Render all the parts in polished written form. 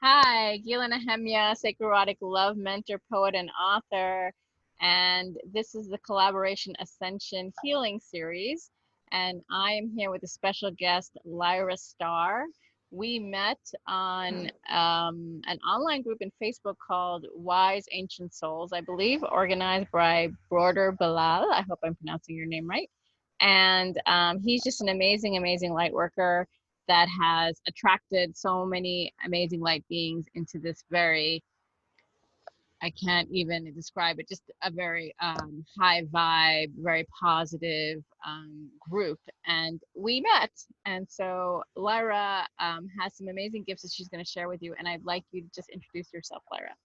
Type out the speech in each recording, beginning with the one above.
Hi, Gila Nehemia, sacred erotic love mentor, poet, and author. And this is the collaboration Ascension Healing Series. And I am here with a special guest, Lyra Starr. We met on an online group in Facebook called Wise Ancient Souls, I believe, organized by Broder Bilal. I hope I'm pronouncing your name right. And he's just an amazing, amazing light worker that has attracted so many amazing light beings into this very, I can't even describe it, just a very high vibe, very positive group. And we met. And so Lyra has some amazing gifts that she's going to share with you. And I'd like you to just introduce yourself, Lyra.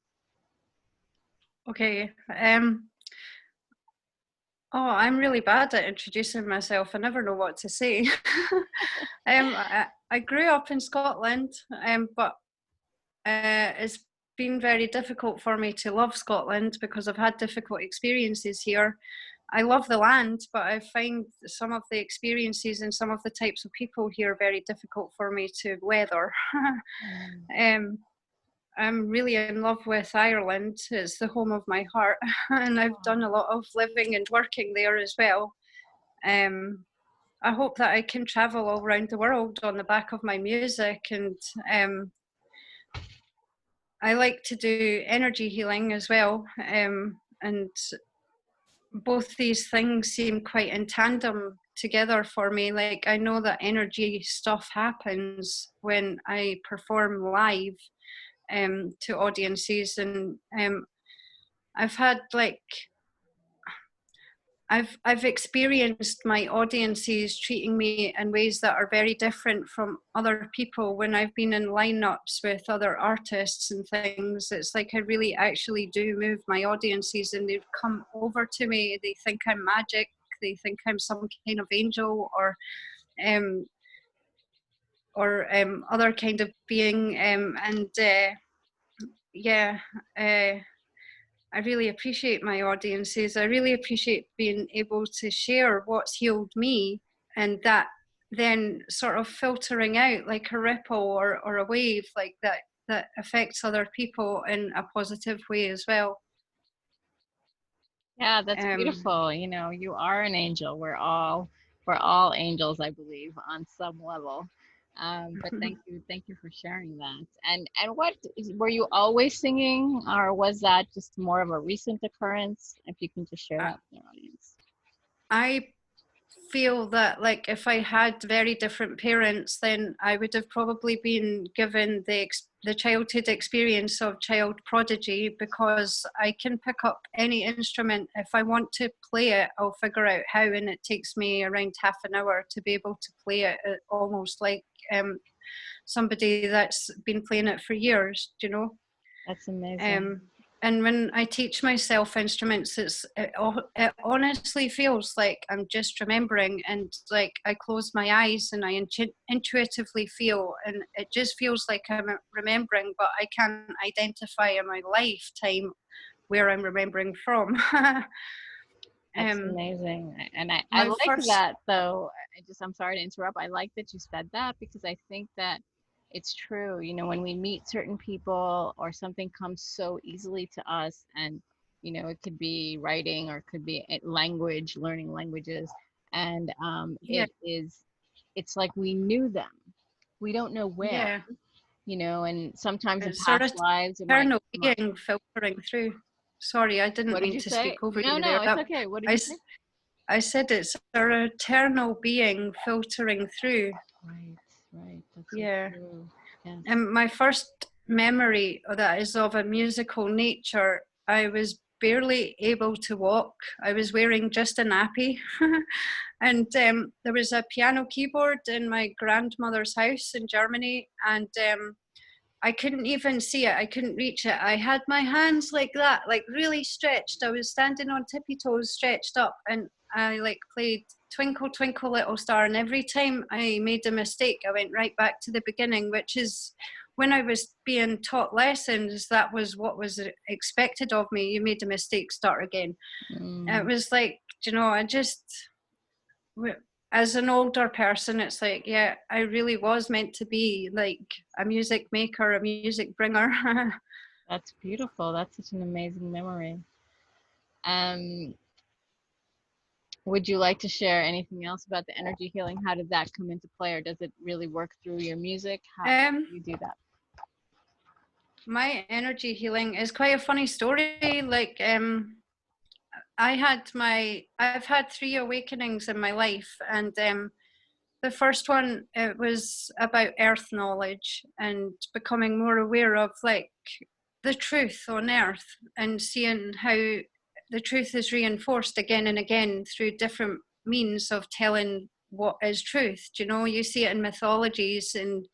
Okay. I'm really bad at introducing myself. I never know what to say. I grew up in Scotland, but it's been very difficult for me to love Scotland because I've had difficult experiences here. I love the land, but I find some of the experiences and some of the types of people here very difficult for me to weather. I'm really in love with Ireland. It's the home of my heart, and I've done a lot of living and working there as well. I hope that I can travel all around the world on the back of my music, and I like to do energy healing as well, and both these things seem quite in tandem together for me. Like, I know that energy stuff happens when I perform live to audiences, and I've had I've experienced my audiences treating me in ways that are very different from other people when I've been in lineups with other artists and things. It's like I really actually do move my audiences, and they've come over to me. They think I'm magic. They think I'm some kind of angel or other kind of being, I really appreciate my audiences. I really appreciate being able to share what's healed me, and that then sort of filtering out like a ripple or a wave like that affects other people in a positive way as well. Yeah, that's beautiful. You know, you are an angel. We're all angels, I believe, on some level. But thank you for sharing that. And what were you always singing, or was that just more of a recent occurrence? If you can just share that with the audience. I feel that, like, if I had very different parents, then I would have probably been given the childhood experience of child prodigy, because I can pick up any instrument. If I want to play it, I'll figure out how, and it takes me around half an hour to be able to play it, almost like somebody that's been playing it for years, you know. That's amazing. And when I teach myself instruments, it honestly feels like I'm just remembering, and like I close my eyes and I intuitively feel, and it just feels like I'm remembering, but I can't identify in my lifetime where I'm remembering from. That's amazing. And I like that, though. I'm sorry to interrupt. I like that you said that, because I think that it's true. You know, when we meet certain people or something comes so easily to us, and, you know, it could be writing or it could be language, learning languages. And it's like we knew them. We don't know where, you know, and sometimes in past lives, it might eternal being filtering through. Sorry, I didn't mean to speak over you there. No, it's okay. What did you say? I said it's our eternal being filtering through. Right. That's so true. Yes. And my first memory that is of a musical nature, I was barely able to walk. I was wearing just a nappy. And there was a piano keyboard in my grandmother's house in Germany, and I couldn't even see it. I couldn't reach it. I had my hands like that, like really stretched. I was standing on tippy toes, stretched up, and I like played Twinkle, Twinkle, Little Star. And every time I made a mistake, I went right back to the beginning, which is when I was being taught lessons, that was what was expected of me. You made a mistake, start again. It was like, you know, as an older person, it's like, yeah, I really was meant to be like a music maker, a music bringer. That's beautiful. That's such an amazing memory. Um, would you like to share anything else about the energy healing? How did that come into play, or does it really work through your music? How do you do that? My energy healing is quite a funny story. Like, I've had 3 awakenings in my life, and the first one, it was about earth knowledge and becoming more aware of like the truth on earth, and seeing how the truth is reinforced again and again through different means of telling what is truth. Do you know, you see it in mythologies and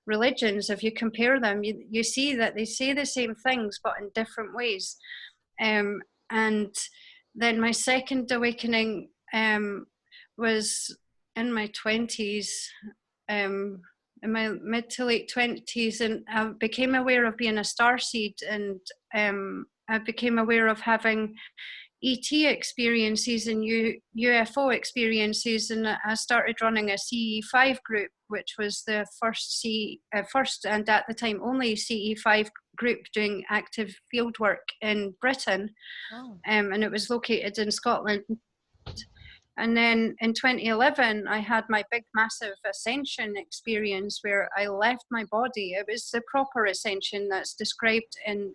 religions. If you compare them, you see that they say the same things but in different ways. And then my second awakening was in my 20s, in my mid to late 20s, and I became aware of being a starseed, and I became aware of having ET experiences and UFO experiences, and I started running a CE5 group, which was the first and at the time only CE5 group doing active field work in Britain. Oh. And it was located in Scotland. And then in 2011, I had my big, massive ascension experience where I left my body. It was the proper ascension that's described in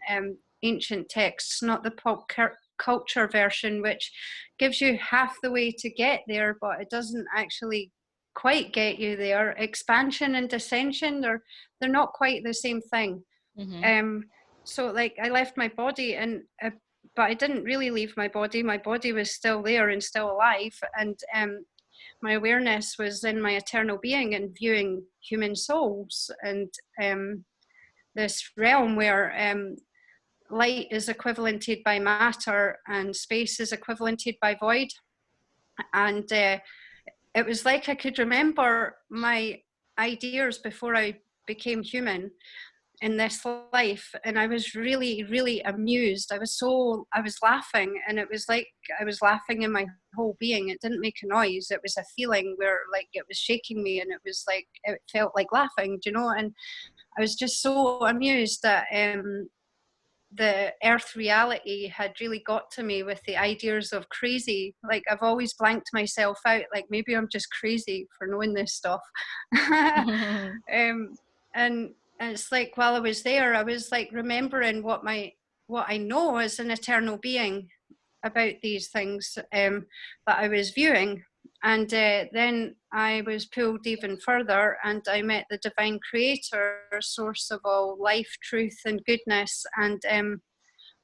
ancient texts, not the pop culture version, which gives you half the way to get there, but it doesn't actually quite get you there. Expansion and descension, they're not quite the same thing. Mm-hmm. So like I left my body, and but I didn't really leave my body. My body was still there and still alive, and my awareness was in my eternal being and viewing human souls, and this realm where light is equivalented by matter and space is equivalented by void. And it was like I could remember my ideas before I became human in this life, and I was really, really amused. I was laughing, and it was like I was laughing in my whole being. It didn't make a noise. It was a feeling where like it was shaking me, and it was like it felt like laughing, you know. And I was just so amused that the earth reality had really got to me with the ideas of crazy. Like I've always blanked myself out, like maybe I'm just crazy for knowing this stuff. And it's like while I was there, I was like remembering what I know as an eternal being about these things that I was viewing. And then I was pulled even further, and I met the divine creator, source of all life, truth, and goodness. And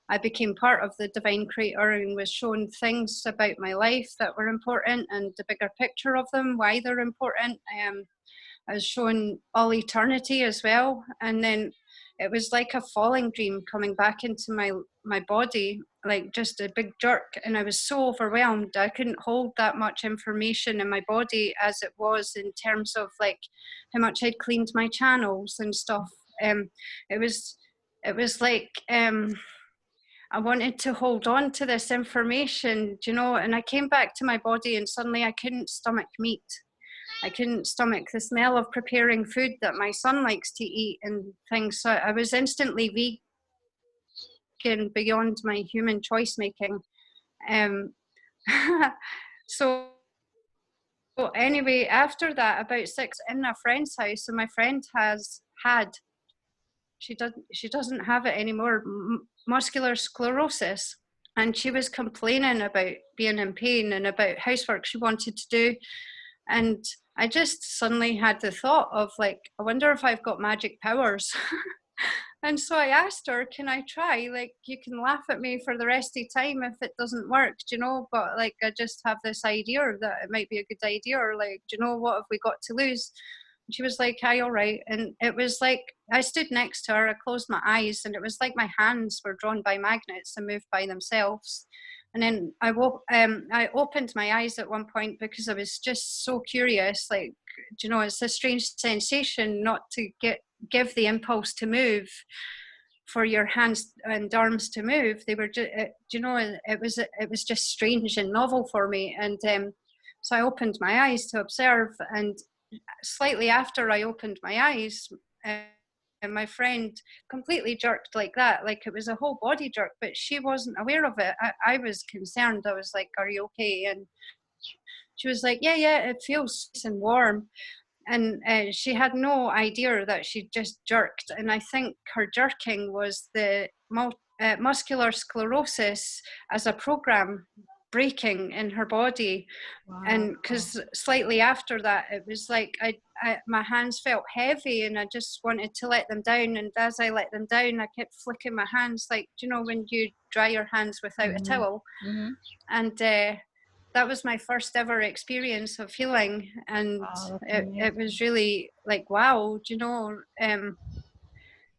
I became part of the divine creator and was shown things about my life that were important, and the bigger picture of them, why they're important. I was shown all eternity as well. And then it was like a falling dream coming back into my body, like just a big jerk. And I was so overwhelmed. I couldn't hold that much information in my body as it was, in terms of like how much I'd cleaned my channels and stuff. It was like I wanted to hold on to this information, you know, and I came back to my body, and suddenly I couldn't stomach meat. I couldn't stomach the smell of preparing food that my son likes to eat and things. So I was instantly vegan beyond my human choice making. Um, so anyway, after that, about 6 in a friend's house, and my friend she doesn't have it anymore, muscular sclerosis. And she was complaining about being in pain and about housework she wanted to do. And I just suddenly had the thought of like, I wonder if I've got magic powers. And so I asked her, can I try? Like, you can laugh at me for the rest of the time if it doesn't work, do you know? But like, I just have this idea that it might be a good idea. Or like, do you know, what have we got to lose? And she was like, hi, all right. And it was like, I stood next to her, I closed my eyes, and it was like my hands were drawn by magnets and moved by themselves. And then I opened my eyes at one point because I was just so curious. Like, do you know, it's a strange sensation not to give the impulse to move, for your hands and arms to move. They were just, you know, it was just strange and novel for me. And So I opened my eyes to observe, and slightly after I opened my eyes, and my friend completely jerked like that, like it was a whole body jerk, but she wasn't aware of it. I was concerned. I was like, "Are you okay?" And she was like, "Yeah, it feels nice and warm." And she had no idea that she just jerked. And I think her jerking was the muscular sclerosis as a program breaking in her body. Wow. And because slightly after that, it was like my hands felt heavy, and I just wanted to let them down. And as I let them down, I kept flicking my hands, like, you know, when you dry your hands without a towel. And that was my first ever experience of healing, and Wow, that's it amazing. was really like, wow, you know.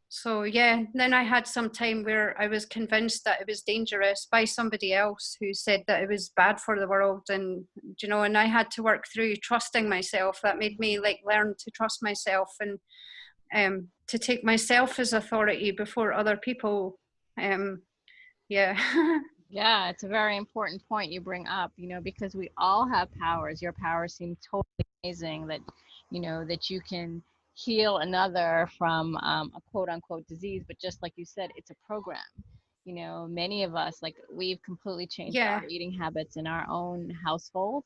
So yeah, then I had some time where I was convinced that it was dangerous by somebody else who said that it was bad for the world, and you know, and I had to work through trusting myself. That made me like learn to trust myself, and to take myself as authority before other people. Yeah. Yeah, it's a very important point you bring up, you know, because we all have powers. Your powers seem totally amazing that, you know, that you can heal another from a quote unquote disease, but just like you said, it's a program. You know, many of us, like, we've completely changed Yeah. our eating habits in our own household.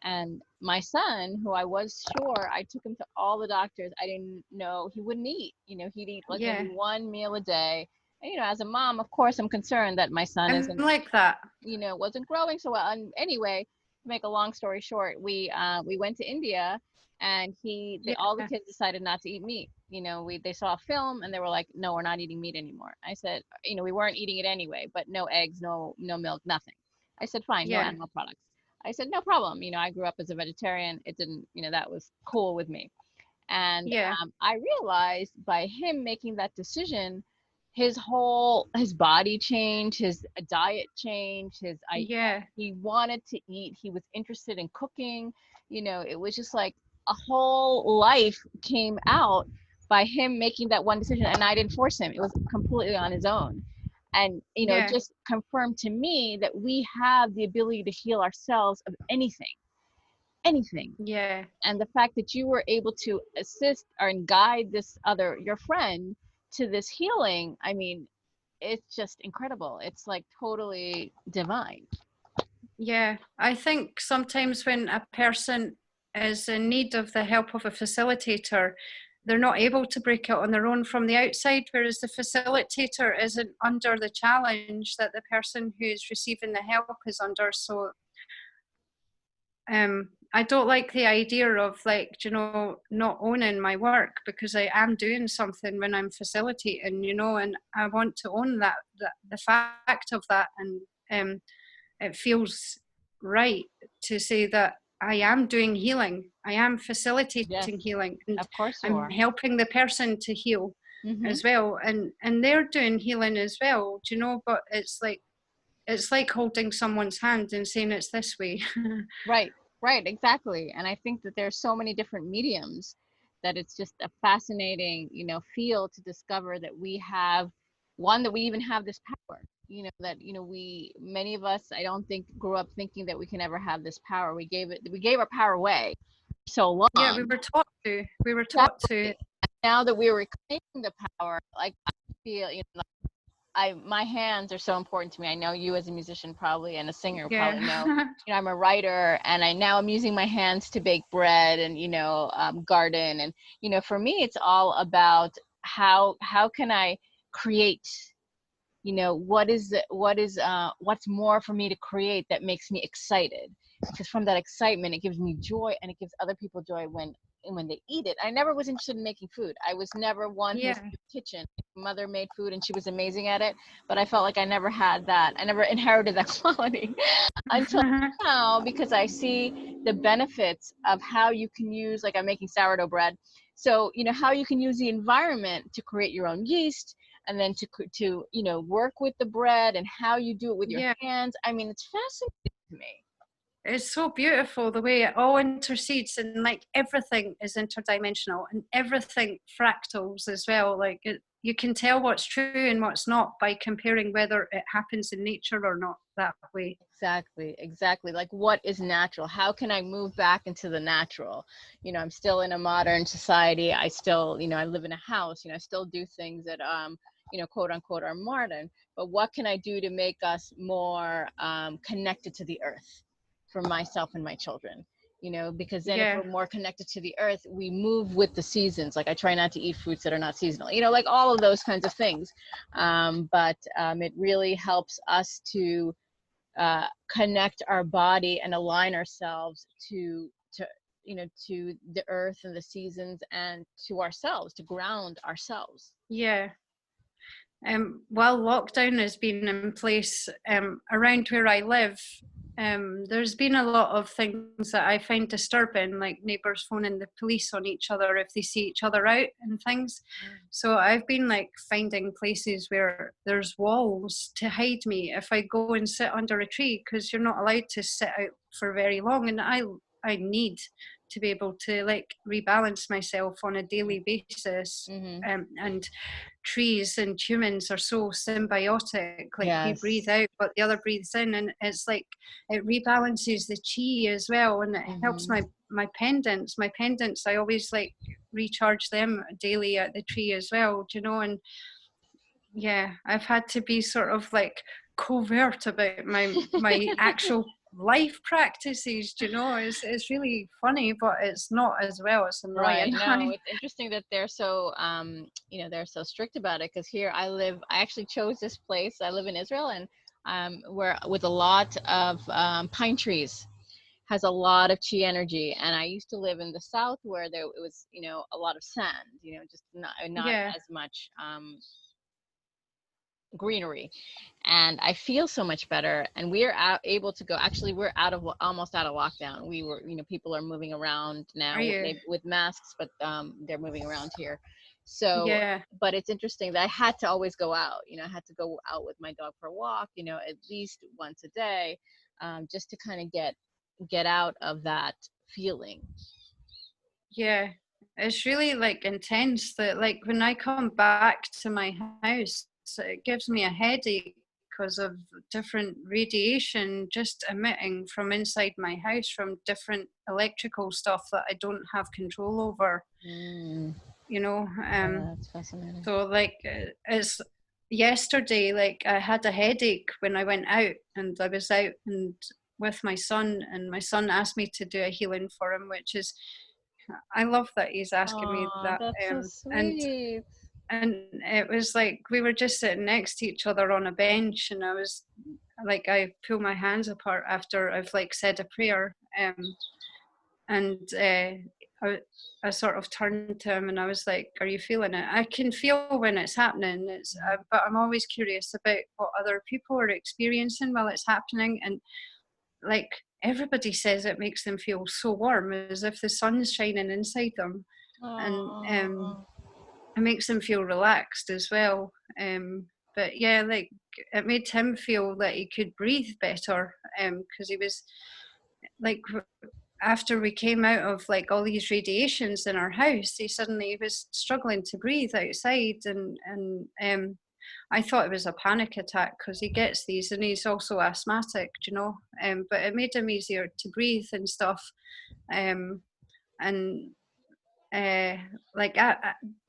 And my son, who I was sure, I took him to all the doctors. I didn't know he wouldn't eat. You know, he'd eat like maybe Yeah. one meal a day. And, you know, as a mom, of course, I'm concerned that my son I'm isn't, like that. you know, wasn't growing so well. And anyway, to make a long story short, we went to India, and all the Yeah. kids decided not to eat meat. You know, they saw a film and they were like, no, we're not eating meat anymore. I said, you know, we weren't eating it anyway, but no eggs, no milk, nothing. I said, fine, no Yeah. animal products. I said, no problem. You know, I grew up as a vegetarian. It didn't, you know, that was cool with me. And Yeah. I realized by him making that decision, his body changed, his diet changed, Yeah. he wanted to eat, he was interested in cooking. You know, it was just like a whole life came out by him making that one decision, and I didn't force him. It was completely on his own. And you know, it Yeah. just confirmed to me that we have the ability to heal ourselves of anything. Yeah. And the fact that you were able to assist or guide your friend to this healing, I mean, it's just incredible. It's like totally divine. Yeah. I think sometimes when a person is in need of the help of a facilitator, they're not able to break it on their own from the outside, whereas the facilitator isn't under the challenge that the person who's receiving the help is under. So I don't like the idea of, like, you know, not owning my work, because I am doing something when I'm facilitating, you know, and I want to own that the fact of that. And it feels right to say that I am doing healing. I am Yes, facilitating healing, and of course you I'm are. helping the person to heal Hmm. as well. And they're doing healing as well, do you know, but it's like holding someone's hand and saying it's this way. Right, right, exactly. And I think that there's so many different mediums that it's just a fascinating, you know, field to discover that we have one, that we even have this power. You know, that, you know, many of us, I don't think, grew up thinking that we can ever have this power. We gave our power away so Yeah, long. we were taught Exactly. to. Now that we're reclaiming the power, like, I feel, you know, my hands are so important to me. I know you as a musician probably, and a singer probably know. Yeah. You know, I'm a writer, and I'm using my hands to bake bread and, you know, garden. And you know, for me, it's all about how can I create. You know, what's more for me to create that makes me excited, because from that excitement it gives me joy, and it gives other people joy when they eat it. I never was interested in making food. I was never one who was in Yeah. the kitchen. My mother made food and she was amazing at it, but I felt like I never had that. I never inherited that quality until now, because I see the benefits of how you can use, like, I'm making sourdough bread. So, you know, how you can use the environment to create your own yeast, and then to you know, work with the bread, and how you do it with your Yeah. hands. I mean, it's fascinating to me. it's so beautiful the way it all intercedes, and like everything is interdimensional and everything fractals as well. Like you can tell what's true and what's not by comparing whether it happens in nature or not that way. Exactly. Like, what is natural? How can I move back into the natural? I'm still in a modern society. I still, I live in a house. I still do things that, quote unquote, are modern. But what can I do to make us more connected to the earth for myself and my children? Because then if Yeah. we're more connected to the earth, we move with the seasons. Like, I try not to eat fruits that are not seasonal, like all of those kinds of things. But it really helps us to connect our body and align ourselves to the earth and the seasons, and to ourselves, to ground ourselves. Yeah. While lockdown has been in place around where I live, there's been a lot of things that I find disturbing, like neighbours phoning the police on each other if they see each other out and things. So I've been like finding places where there's walls to hide me if I go and sit under a tree, because you're not allowed to sit out for very long, and I need to be able to like rebalance myself on a daily basis. And trees and humans are so symbiotic. Like we breathe out but the other breathes in, and it's like it rebalances the chi as well, and it helps my pendants. I always like recharge them daily at the tree as well, and yeah, I've had to be sort of like covert about my actual life practices. It's really funny, but it's not as well. It's Right. annoying. No, it's interesting that they're so they're so strict about it, because here I actually chose this place. I live in Israel, and we're with a lot of pine trees. Has a lot of chi energy, and I used to live in the south where it was a lot of sand, just not Yeah. as much greenery, and I feel so much better. And we are able to go. Actually, we're almost out of lockdown. We were, people are moving around now Are you? with masks, but they're moving around here. So, Yeah. but it's interesting that I had to always go out. I had to go out with my dog for a walk. At least once a day, just to kind of get out of that feeling. Yeah, it's really like intense that like when I come back to my house, it gives me a headache because of different radiation just emitting from inside my house from different electrical stuff that I don't have control over. That's fascinating. So like it's yesterday, like I had a headache when I went out, and I was out and with my son, and my son asked me to do a healing for him, which is, I love that he's asking me Oh, that. that's so And sweet. and it was like we were just sitting next to each other on a bench, and I was like, I pull my hands apart after I've like said a prayer, and I sort of turned to him and I was like, "Are you feeling it?" I can feel when it's happening. But I'm always curious about what other people are experiencing while it's happening, and like everybody says it makes them feel so warm, as if the sun's shining inside them, and it makes them feel relaxed as well. But yeah, like it made him feel that he could breathe better, because he was like, after we came out of like all these radiations in our house, he suddenly was struggling to breathe outside, and I thought it was a panic attack because he gets these, and he's also asthmatic, but it made him easier to breathe and stuff. And like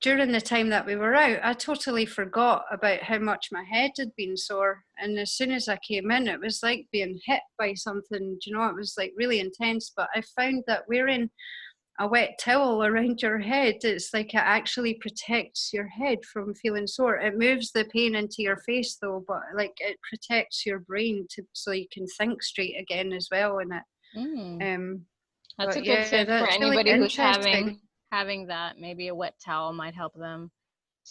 during the time that we were out, I totally forgot about how much my head had been sore. And as soon as I came in, it was like being hit by something. It was like really intense. But I found that wearing a wet towel around your head, it's like it actually protects your head from feeling sore. It moves the pain into your face though, but like it protects your brain so you can think straight again as well. And That's a but good yeah, tip for that's really anybody who's interesting. having that. Maybe a wet towel might help them.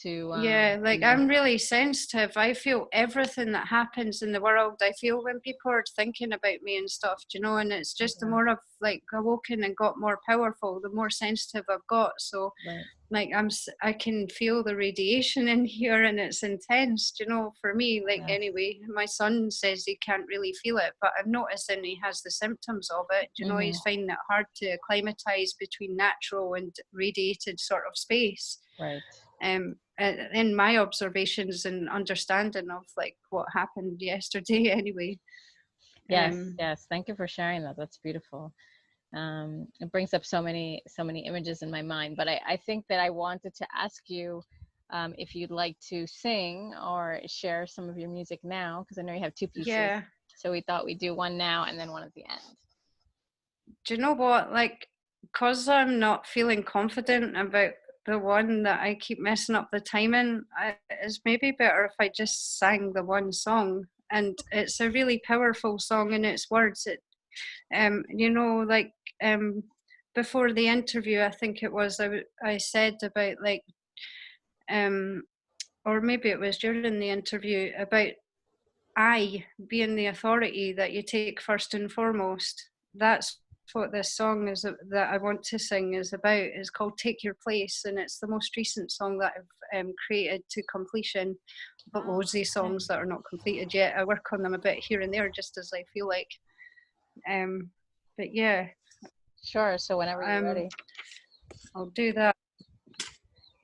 Yeah, like be. I'm really sensitive. I feel everything that happens in the world. I feel when people are thinking about me and stuff, do you know, and it's just the more I've like awoken and got more powerful, the more sensitive I've got. So Right. like I can feel the radiation in here and it's intense, do you know, for me, like Yes. anyway. My son says he can't really feel it, but I'm noticing he has the symptoms of it. Do you know, he's finding it hard to acclimatize between natural and radiated sort of space. Right. In my observations and understanding of like what happened yesterday anyway. Yes, yes. Thank you for sharing that. That's beautiful. It brings up so many images in my mind. But I think that I wanted to ask you if you'd like to sing or share some of your music now, because I know you have two pieces. Yeah. So we thought we'd do one now and then one at the end. Do you know what? Like, because I'm not feeling confident about the one that I keep messing up the timing, it's maybe better if I just sang the one song. And it's a really powerful song in its words. It, you know, like before the interview, I think it was, I said about like, or maybe it was during the interview about I being the authority that you take first and foremost. That's what this song is that I want to sing is about. It's called Take Your Place, and it's the most recent song that I've created to completion. But loads of songs that are not completed yet. I work on them a bit here and there just as I feel like. But yeah. Sure. So whenever you're ready. I'll do that.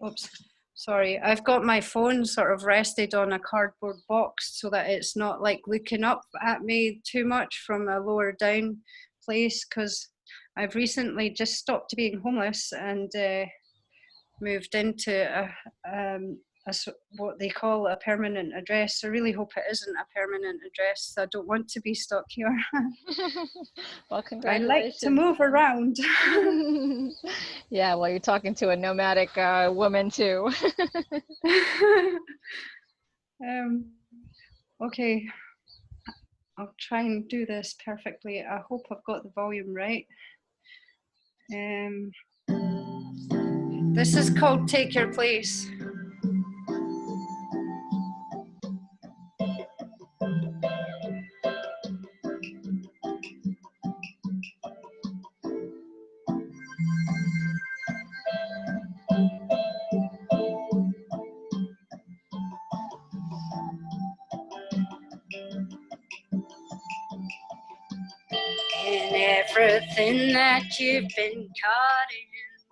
Oops. Sorry, I've got my phone sort of rested on a cardboard box so that it's not like looking up at me too much from a lower down place, because I've recently just stopped being homeless and moved into what they call a permanent address. I really hope it isn't a permanent address. I don't want to be stuck here. Well, I like to congratulations. move around. Yeah, well, you're talking to a nomadic woman too. Okay, I'll try and do this perfectly. I hope I've got the volume right. This is called Take Your Place. In everything that you've been caught in,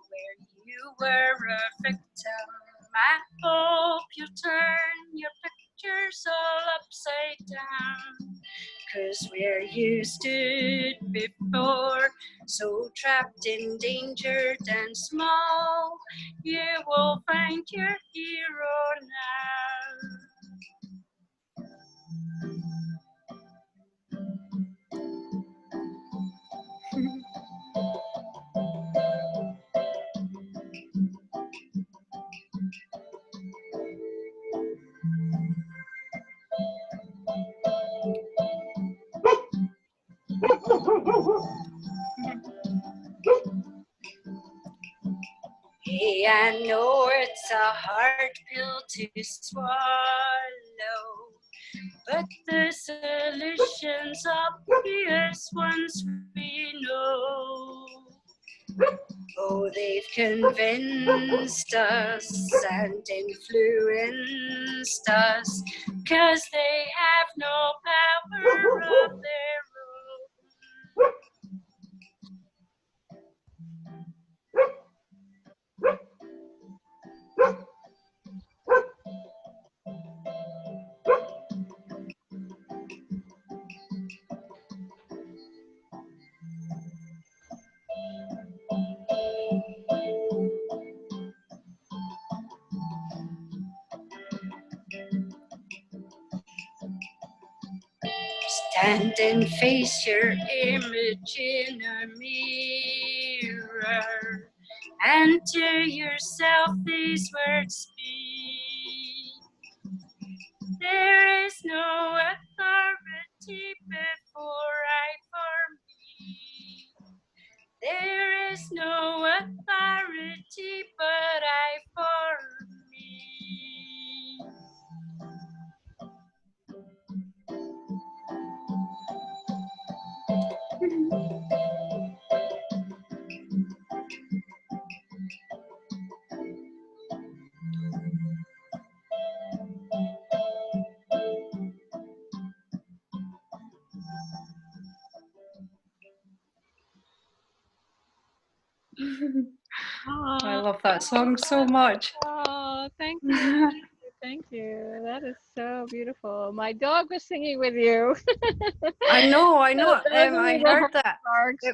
where you were a victim, I hope you'll turn your pictures all upside down. 'Cause where you stood before, so trapped, endangered and small, you will find your hero now. Hey, I know it's a hard pill to swallow, but the solution's obvious once we know. Oh, they've convinced us and influenced us, 'cause they have no power of their own. Stand and face your image in a mirror, and to yourself these words speak. There is no authority before I for me. There is no authority but I for me. I Oh, love that song so much. oh, thank you. Thank you. That is so beautiful. My dog was singing with you. I know, I So know. those of I you that heard heard that. barks.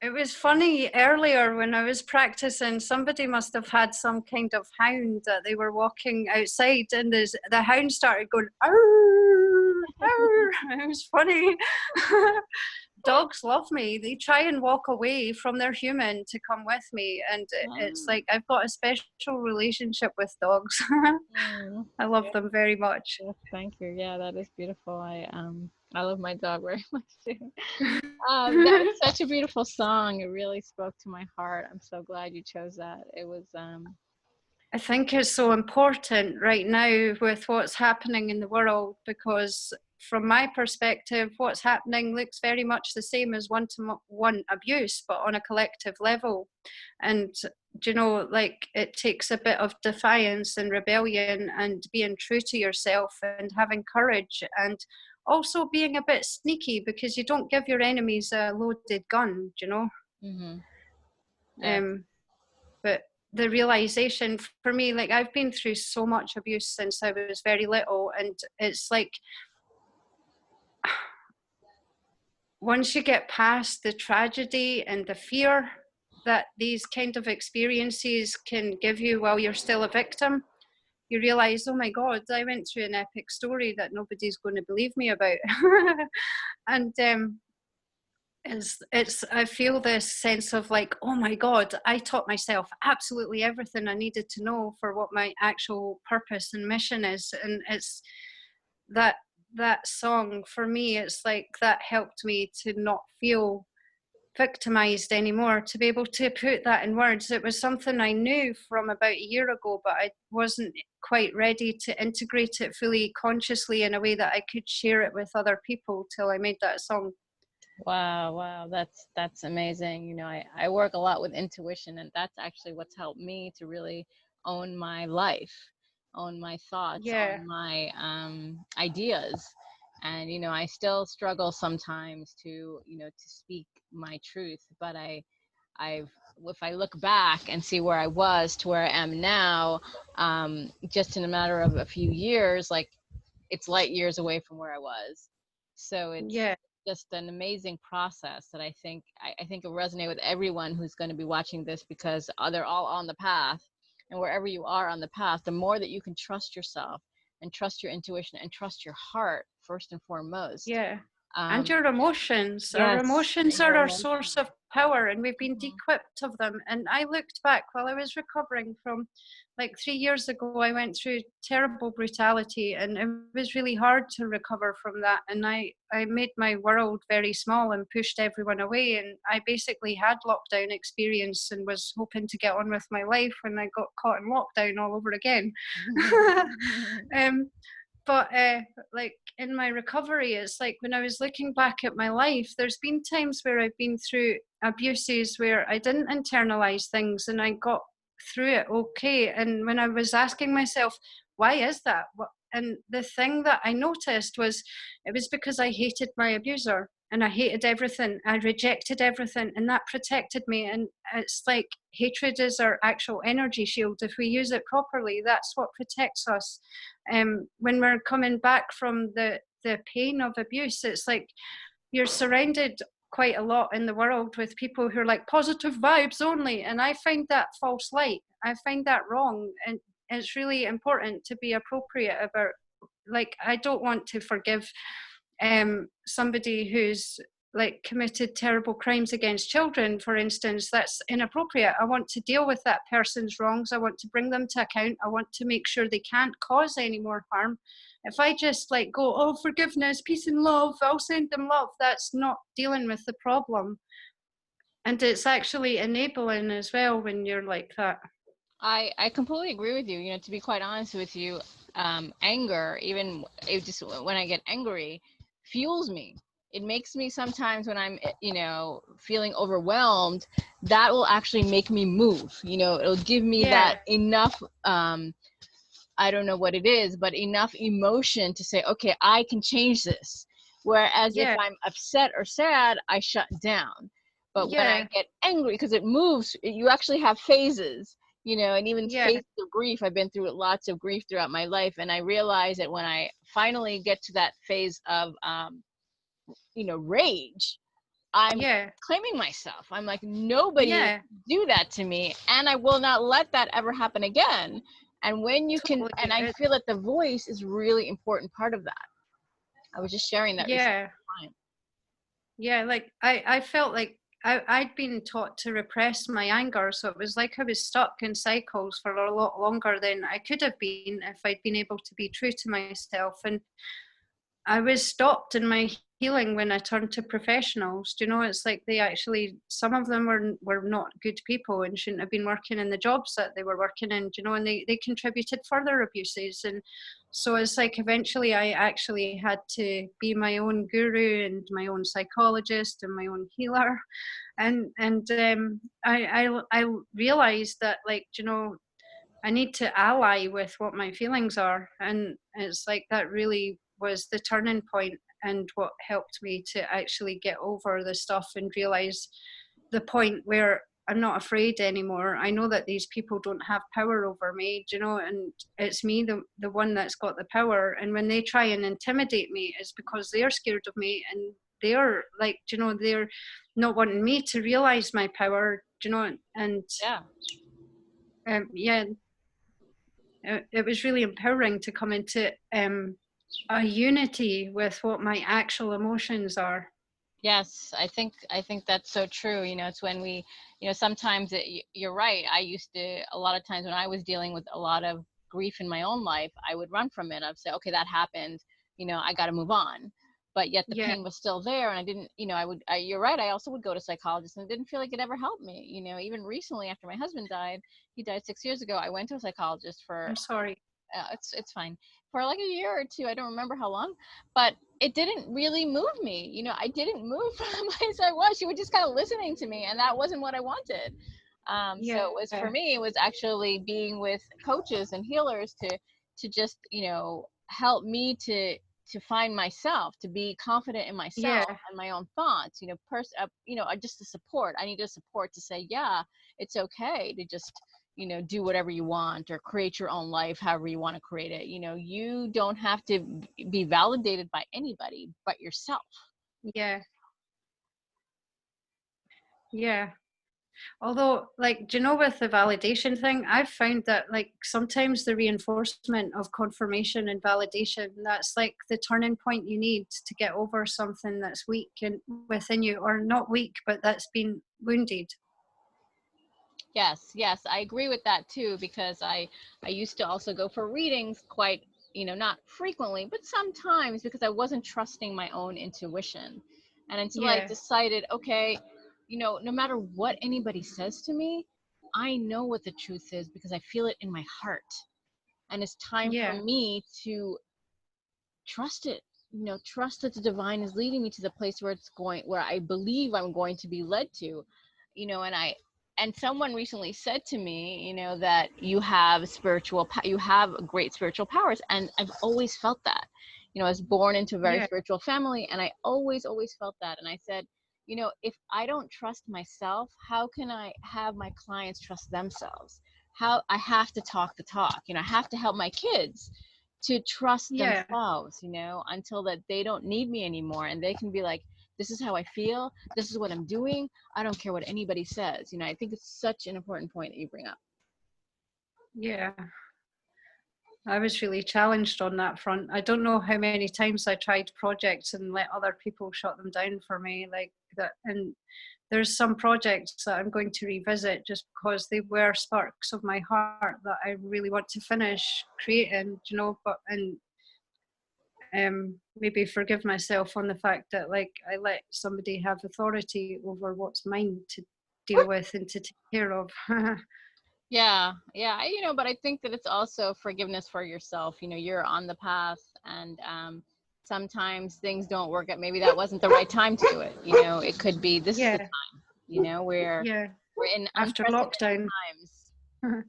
It was funny earlier when I was practicing, somebody must have had some kind of hound that they were walking outside, and the hound started going, "Arr, arr." It was funny. Dogs love me. They try and walk away from their human to come with me, and it's Oh, like I've got a special relationship with dogs. mm, I love them very much. yes, thank you. Yeah, that is beautiful. I love my dog very much too. That was such a beautiful song. It really spoke to my heart. I'm so glad you chose that. It was I think it's so important right now with what's happening in the world, because from my perspective, what's happening looks very much the same as one-to-one abuse, but on a collective level. And, like it takes a bit of defiance and rebellion and being true to yourself and having courage, and also being a bit sneaky, because you don't give your enemies a loaded gun. hmm yes. Um, but the realization for me, like I've been through so much abuse since I was very little, and it's like once you get past the tragedy and the fear that these kind of experiences can give you while you're still a victim, you realize, oh my god, I went through an epic story that nobody's going to believe me about. And it's I feel this sense of like, oh my god, I taught myself absolutely everything I needed to know for what my actual purpose and mission is. And it's that that song for me, it's like that helped me to not feel victimized anymore, to be able to put that in words. It was something I knew from about a year ago, but I wasn't quite ready to integrate it fully consciously in a way that I could share it with other people till I made that song. Wow, wow, that's amazing. I work a lot with intuition, and that's actually what's helped me to really own my life, own my thoughts, Yeah, own my ideas. And I still struggle sometimes to speak my truth, but I've if I look back and see where I was to where I am now, just in a matter of a few years, like it's light years away from where I was. So it's yeah, just an amazing process that I think will resonate with everyone who's going to be watching this, because they're all on the path. And wherever you are on the path, the more that you can trust yourself and trust your intuition and trust your heart first and foremost. yeah. And Um, your emotions. Our yes, emotions and are your our emotion. source of power, and we've been Mhm. de-equipped of them. And I looked back while I was recovering from, like 3 years ago, I went through terrible brutality, and it was really hard to recover from that. And I made my world very small and pushed everyone away. And I basically had lockdown experience and was hoping to get on with my life when I got caught in lockdown all over again. um, but like in my recovery, it's like when I was looking back at my life, there's been times where I've been through abuses where I didn't internalize things and I got through it okay. And when I was asking myself, why is that? And the thing that I noticed was it was because I hated my abuser and I hated everything. I rejected everything, and that protected me. And it's like hatred is our actual energy shield. If we use it properly, that's what protects us. When we're coming back from the pain of abuse, it's like you're surrounded quite a lot in the world with people who are like positive vibes only, and I find that false light. I find that wrong, and it's really important to be appropriate about, like, I don't want to forgive somebody who's like committed terrible crimes against children, for instance. That's inappropriate. I want to deal with that person's wrongs. I want to bring them to account. I want to make sure they can't cause any more harm. If I just like go, oh, forgiveness, peace and love, I'll send them love, that's not dealing with the problem. And it's actually enabling as well when you're like that. I completely agree with you. To be quite honest with you, anger, even it just when I get angry, fuels me. It makes me sometimes when I'm, feeling overwhelmed, that will actually make me move. It'll give me Yeah, that enough, I don't know what it is, but enough emotion to say, okay, I can change this. Whereas if yeah, I'm upset or sad, I shut down. But when I get angry, because it moves, you actually have phases, you know, and even phases of grief. I've been through lots of grief throughout my life, and I realize that when I finally get to that phase of, you know, rage, I'm claiming myself. I'm like, nobody do that to me, and I will not let that ever happen again. And when you can, and I feel that the voice is really important part of that. I was just sharing that recently. Like I felt like I'd been taught to repress my anger, so it was like I was stuck in cycles for a lot longer than I could have been if I'd been able to be true to myself. And I was stopped in my healing when I turned to professionals. Do you know, it's like they actually, some of them were not good people and shouldn't have been working in the jobs that they were working in, you know, and they contributed further abuses. And so it's like eventually I actually had to be my own guru and my own psychologist and my own healer. And I realized that, like, you know, I need to ally with what my feelings are. And it's like that really was the turning point and what helped me to actually get over the stuff and realize the point where I'm not afraid anymore. I know that these people don't have power over me, you know, and it's me, the one that's got the power. And when they try and intimidate me, it's because they're scared of me, and they're like, you know, they're not wanting me to realize my power, you know. And it was really empowering to come into a unity with what my actual emotions are. Yes, I think that's so true. You know, it's when we, you know, sometimes you're right. I used to, a lot of times when I was dealing with a lot of grief in my own life, I would run from it. I'd say, okay, that happened. You know, I got to move on. But yet the pain was still there, and I didn't, you know, you're right. I also would go to psychologists, and it didn't feel like it ever helped me. You know, even recently after my husband died, he died 6 years ago. I went to a psychologist for, I'm sorry. it's fine, for like a year or two. I don't remember how long, but it didn't really move me. You know, I didn't move from the place I was. She was just kind of listening to me, and that wasn't what I wanted. So it was, for me, it was actually being with coaches and healers to just, you know, help me to find myself, to be confident in myself and my own thoughts. You know, you know, just the support. I need a support to say, yeah, it's okay to just, you know, do whatever you want or create your own life however you want to create it. You know, you don't have to be validated by anybody but yourself. Although, like, do you know, with the validation thing, I've found that, like, sometimes the reinforcement of confirmation and validation, that's like the turning point you need to get over something that's weak and within you, or not weak, but that's been wounded. Yes, I agree with that too, because I used to also go for readings quite, you know, not frequently, but sometimes, because I wasn't trusting my own intuition. And until I decided, okay, you know, no matter what anybody says to me, I know what the truth is because I feel it in my heart. And it's time for me to trust it, you know, trust that the divine is leading me to the place where it's going, where I believe I'm going to be led to, you know. And someone recently said to me, you know, that you have you have great spiritual powers. And I've always felt that. You know, I was born into a very spiritual family, and I always felt that. And I said, you know, if I don't trust myself, how can I have my clients trust themselves? How I have to talk the talk, you know, I have to help my kids to trust themselves, you know, until that they don't need me anymore, and they can be like, this is how I feel, this is what I'm doing, I don't care what anybody says. You know, I think it's such an important point that you bring up. I was really challenged on that front. I don't know how many times I tried projects and let other people shut them down for me, like that. And there's some projects that I'm going to revisit just because they were sparks of my heart that I really want to finish creating, you know, but, and maybe forgive myself on the fact that, like, I let somebody have authority over what's mine to deal with and to take care of. Yeah, you know, but I think that it's also forgiveness for yourself. You know, you're on the path, and sometimes things don't work out. Maybe that wasn't the right time to do it. You know, it could be this is the time. You know, we're in After unprecedented lockdown. times.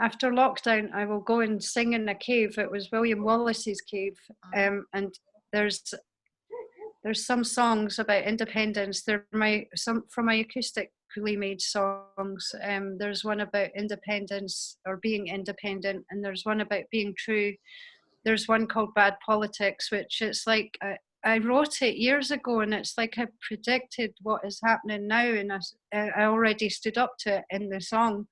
After lockdown, I will go and sing in a cave. It was William Wallace's cave, and there's there's some songs about independence. They're some from my acoustically made songs. There's one about independence or being independent, and there's one about being true. There's one called Bad Politics, which it's like I wrote it years ago, and it's like I predicted what is happening now, and I already stood up to it in the song.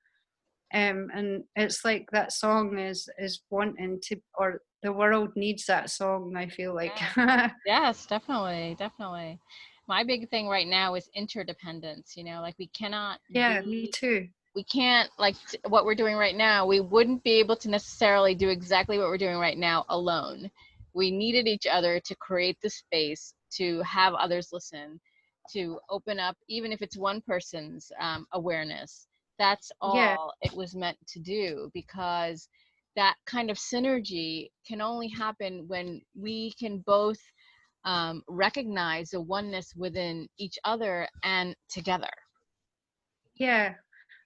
And it's like that song is wanting to, or the world needs that song, I feel like. Yeah. Yes, definitely, definitely. My big thing right now is interdependence, you know, like we cannot Yeah, me too. we can't like what we're doing right now. We wouldn't be able to necessarily do exactly what we're doing right now alone. We needed each other to create the space, to have others listen, to open up, even if it's one person's awareness. That's Yeah, all it was meant to do, because that kind of synergy can only happen when we can both recognize the oneness within each other and together. yeah.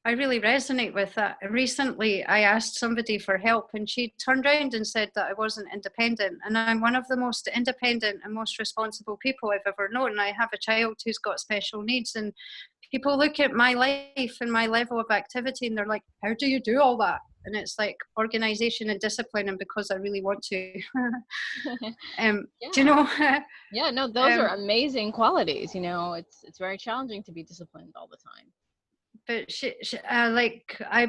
I really resonate with that. Recently, I asked somebody for help, and she turned around and said that I wasn't independent. And I'm one of the most independent and most responsible people I've ever known. I have a child who's got special needs, and people look at my life and my level of activity, and they're like, "How do you do all that?" And it's like organization and discipline, and because I really want to. Do you Yeah. know? Yeah, no, those are um, amazing qualities. You know, it's very challenging to be disciplined all the time. but like I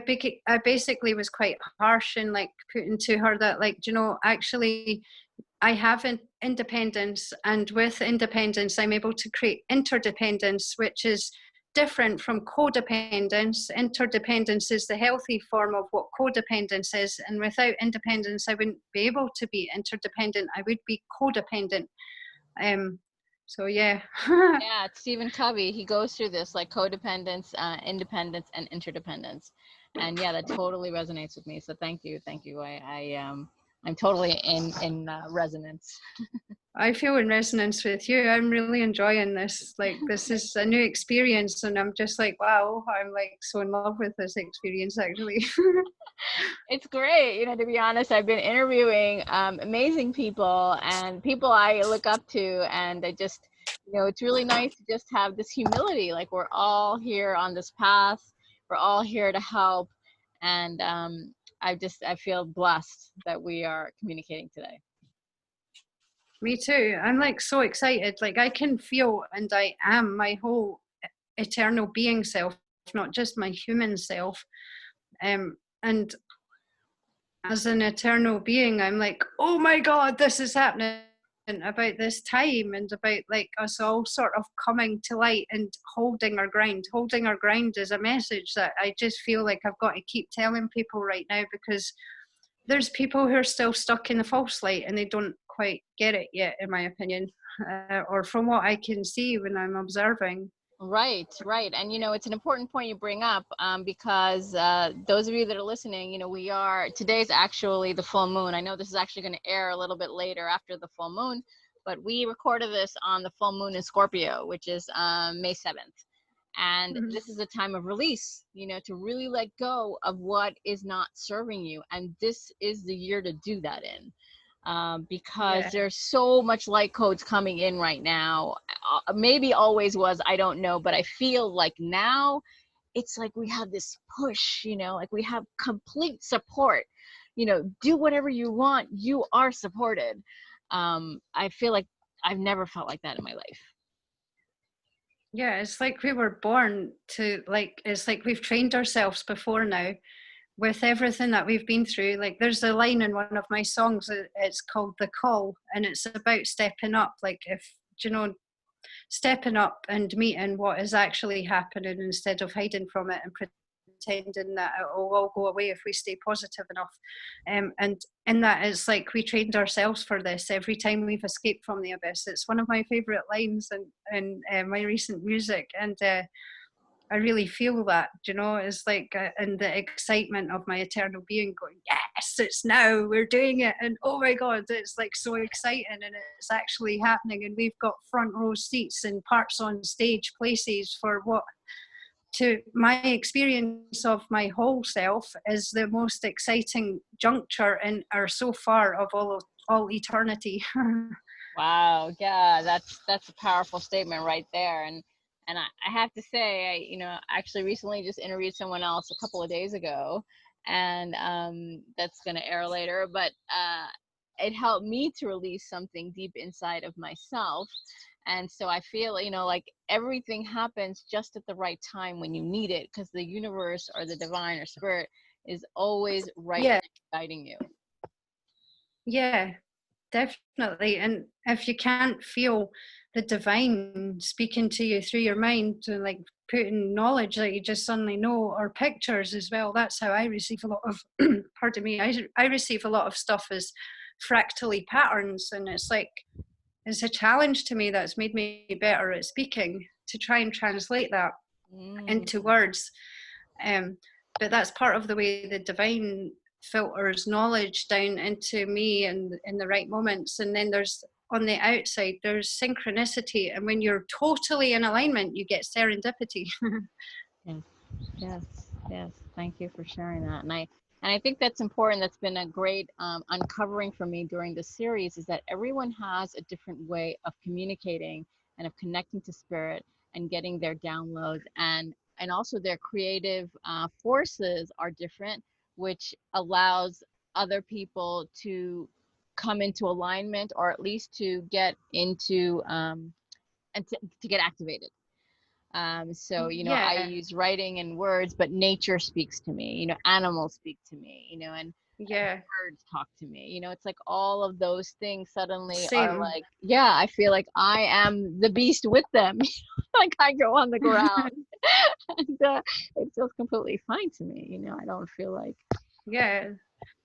basically was quite harsh and like putting to her that, like, you know, actually I have independence, and with independence I'm able to create interdependence, which is different from codependence. Interdependence is the healthy form of what codependence is, and without independence I wouldn't be able to be interdependent. I would be codependent. um so yeah. Yeah, it's Stephen Covey. He goes through this like codependence, independence, and interdependence, and yeah, that totally resonates with me. So thank you. I'm totally in resonance. I feel in resonance with you. I'm really enjoying this. Like, this is a new experience, and I'm just like, wow, I'm like so in love with this experience, actually. It's great, you know. To be honest, I've been interviewing amazing people and people I look up to, and I just, you know, it's really nice to just have this humility. Like we're all here on this path, we're all here to help, and I feel blessed that we are communicating today. Me too. I'm like so excited. Like, I can feel, and I am my whole eternal being self, not just my human self. And as an eternal being, I'm like, oh my God, this is happening about this time, and about like us all sort of coming to light and holding our grind. Holding our grind is a message that I just feel like I've got to keep telling people right now, because there's people who are still stuck in the false light and they don't quite get it yet, in my opinion, or from what I can see when I'm observing. Right, right. And you know, it's an important point you bring up, because those of you that are listening, you know, today's actually the full moon. I know this is actually going to air a little bit later after the full moon, but we recorded this on the full moon in Scorpio, which is May 7th. And Mhm. this is a time of release, you know, to really let go of what is not serving you. And this is the year to do that in. Because Yeah. there's so much light codes coming in right now. Maybe always was, I don't know, but I feel like now it's like we have this push, you know, like we have complete support. You know, do whatever you want, you are supported. I feel like I've never felt like that in my life. Yeah, it's like we were born to, like, it's like we've trained ourselves before now with everything that we've been through. Like, there's a line in one of my songs, it's called The Call, and it's about stepping up. Like, if, you know, stepping up and meeting what is actually happening instead of hiding from it and pretending that it will all go away if we stay positive enough. And in that, it's like we trained ourselves for this every time we've escaped from the abyss. It's one of my favorite lines in my recent music. And I really feel that, you know, it's like, and the excitement of my eternal being going, yes, it's now, we're doing it. And oh my God, it's like so exciting, and it's actually happening. And we've got front row seats and parts on stage, places for what, to my experience of my whole self, is the most exciting juncture in, or so far, of all eternity. Wow. Yeah, that's a powerful statement right there. And I have to say, actually recently just interviewed someone else a couple of days ago, and that's going to air later. But it helped me to release something deep inside of myself. And so I feel, like everything happens just at the right time when you need it, because the universe or the divine or spirit is always right Yeah, there guiding you. yeah, definitely. And if you can't feel the divine speaking to you through your mind to like put in knowledge that you just suddenly know, or pictures as well, that's how I receive a lot of, pardon me, I receive a lot of stuff as fractally patterns. And it's like, it's a challenge to me that's made me better at speaking, to try and translate that Mm. into words. Um, but that's part of the way the divine filters knowledge down into me and in the right moments. And then there's, on the outside, there's synchronicity. And when you're totally in alignment, you get serendipity. Yes, yes, yes. Thank you for sharing that. And I think that's important. That's been a great uncovering for me during the series, is that everyone has a different way of communicating and of connecting to spirit and getting their downloads, and also their creative forces are different, which allows other people to come into alignment, or at least to get into and to get activated. So, I Yeah, use writing and words, but nature speaks to me, animals speak to me, and yeah, birds talk to me. It's like all of those things suddenly are same. like, yeah, I feel like I am the beast with them. Like I go on the ground and it feels completely fine to me. I don't feel like Yeah,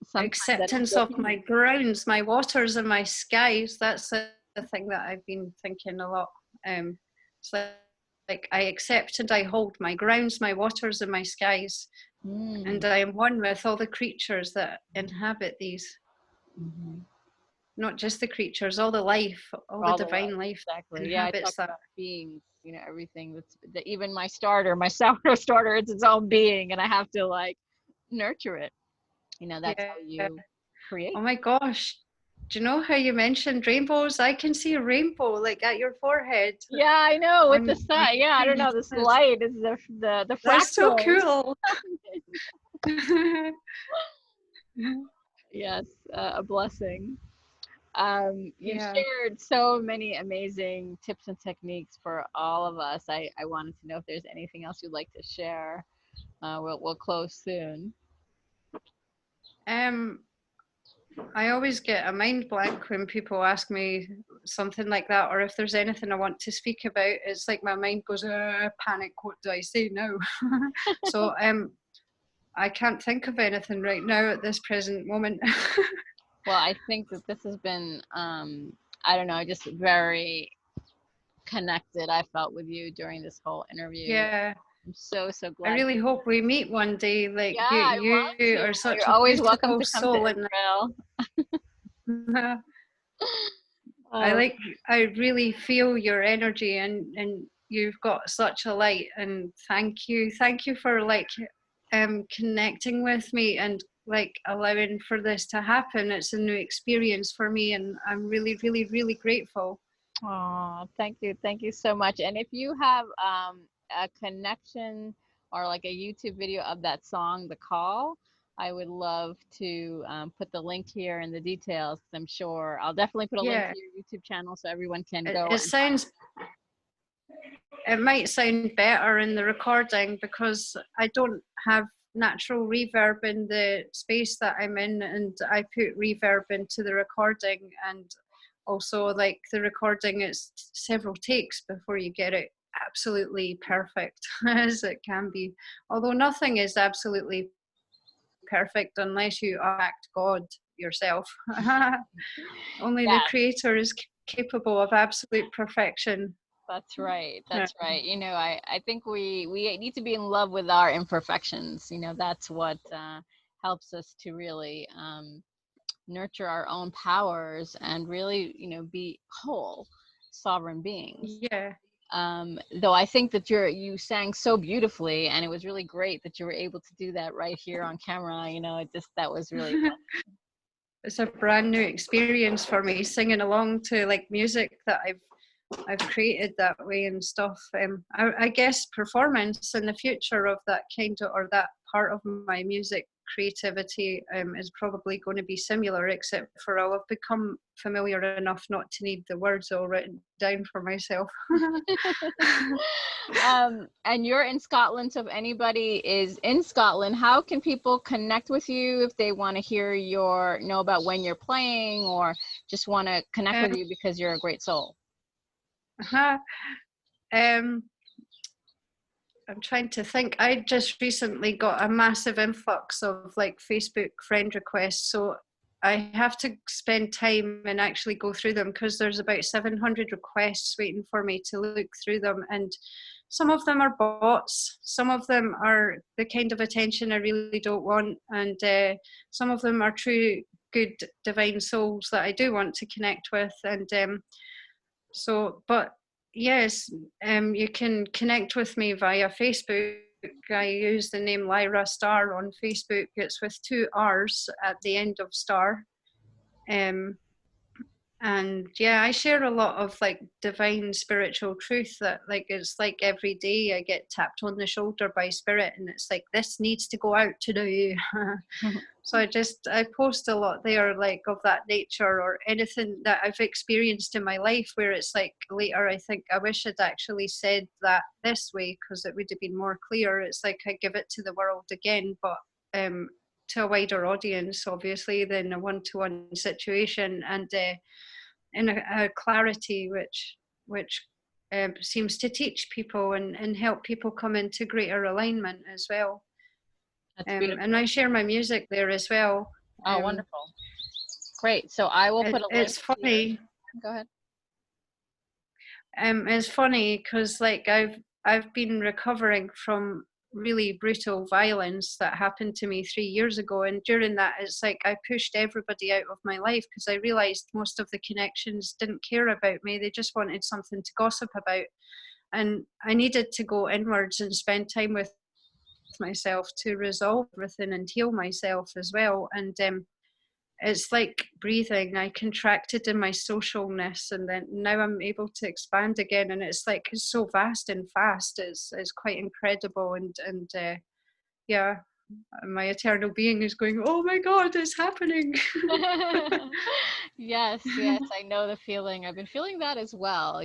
sometimes I don't acceptance feel of my peace. grounds, my waters, and my skies. That's the thing that I've been thinking a lot. It's like I accept and I hold my grounds, my waters, and my skies, Mm. and I am one with all the creatures that inhabit these. Hmm. Not just the creatures, all the life, all the All the life, divine life exactly. Yeah, I talk inhabits that. about beings, everything even my starter, my sourdough starter, it's its own being, and I have to like nurture it. That's how Yeah. you create. Oh my gosh. Do you know how you mentioned rainbows? I can see a rainbow like at your forehead Yeah, I know, with the on sun. Yeah, I don't screen. know. This light is the That's so fractals. cool. Yes, a blessing. You Yeah. shared so many amazing tips and techniques for all of us. I wanted to know if there's anything else you'd like to share. We'll close soon. Um, I always get a mind blank when people ask me something like that, or if there's anything I want to speak about. It's like my mind goes, panic, what do I say now? So I can't think of anything right now at this present moment. Well, I think that this has been, I don't know, just very connected. I felt with you during this whole interview. Yeah. I'm so, so I glad. really hope we meet one day. Like Yeah, I want you to. are such You're a always welcome beautiful to come to soul, and Israel. I Oh, like, I really feel your energy, and you've got such a light. And thank you for like connecting with me and like allowing for this to happen. It's a new experience for me, and I'm really, really, really grateful. oh, thank you so much. And if you have a connection or like a YouTube video of that song, "The Call," I would love to put the link here in the details, 'cause I'm sure I'll definitely put a link Yeah, to your YouTube channel so everyone can it, go it and find. sounds, it might sound better in the recording because I don't have natural reverb in the space that I'm in, and I put reverb into the recording. And also, like, the recording, it's several takes before you get it absolutely perfect as it can be, although nothing is absolutely perfect unless you act God yourself. Only the Yes. creator is capable of absolute perfection. That's right. Yeah. That's right. I think we need to be in love with our imperfections. That's what helps us to really nurture our own powers and really, be whole, sovereign beings. Yeah. Though I think that you sang so beautifully, and it was really great that you were able to do that right here on camera. It just that was really it's a brand new experience for me, singing along to like music that I've created that way and stuff. I guess performance in the future of that kind of, or that part of my music creativity is probably going to be similar, except for I'll have become familiar enough not to need the words all written down for myself. And you're in Scotland, so if anybody is in Scotland, how can people connect with you if they want to hear know about when you're playing, or just want to connect with you because you're a great soul? I'm trying to think. I just recently got a massive influx of like Facebook friend requests, so I have to spend time and actually go through them, because there's about 700 requests waiting for me to look through them, and some of them are bots, some of them are the kind of attention I really don't want, and some of them are true good divine souls that I do want to connect with. And but yes, you can connect with me via Facebook. I use the name Lyra Starr on Facebook. It's with 2 R's at the end of Star. And yeah, I share a lot of like divine spiritual truth that like it's like every day I get tapped on the shoulder by spirit, and it's like, this needs to go out today. So I post a lot there, like of that nature, or anything that I've experienced in my life where it's like later I think I wish I'd actually said that this way, because it would have been more clear. It's like I give it to the world again, but to a wider audience obviously than a one-to-one situation, and in a clarity which seems to teach people and help people come into greater alignment as well. That's beautiful. And I share my music there as well. Oh, wonderful. Great. So I will put a link. It's funny. Go ahead. It's funny because like I've been recovering from really brutal violence that happened to me 3 years ago, and during that it's like I pushed everybody out of my life because I realized most of the connections didn't care about me. They just wanted something to gossip about, and I needed to go inwards and spend time with myself to resolve everything and heal myself as well. And it's like breathing. I contracted in my socialness, and then now I'm able to expand again, and it's like it's so vast and fast. It's quite incredible, and yeah, my eternal being is going, oh my God, it's happening. Yes, I know the feeling. I've been feeling that as well,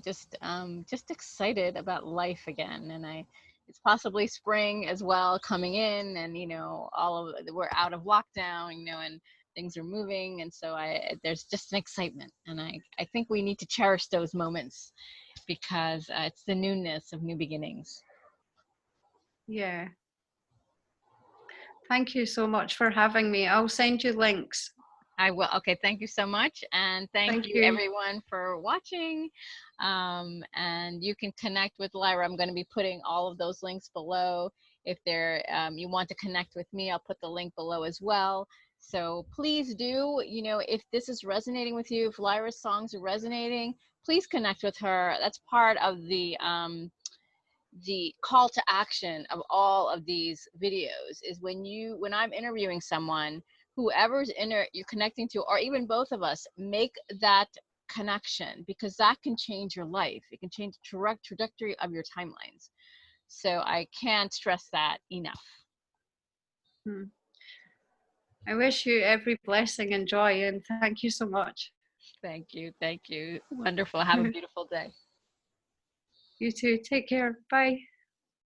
just excited about life again. And it's possibly spring as well coming in, and we're out of lockdown, and things are moving, and so there's just an excitement, and I think we need to cherish those moments because it's the newness of new beginnings. Yeah. Thank you so much for having me. I'll send you links. I will. Okay, thank you so much. And thank you everyone for watching. And you can connect with Lyra. I'm going to be putting all of those links below. If you want to connect with me, I'll put the link below as well. So please do, if this is resonating with you, if Lyra's songs are resonating, please connect with her. That's part of the call to action of all of these videos, is when I'm interviewing someone, whoever's you're connecting to, or even both of us, make that connection, because that can change your life. It can change the trajectory of your timelines. So I can't stress that enough. I wish you every blessing and joy, and thank you so much. Thank you. Wonderful. Have a beautiful day. You too. Take care. Bye.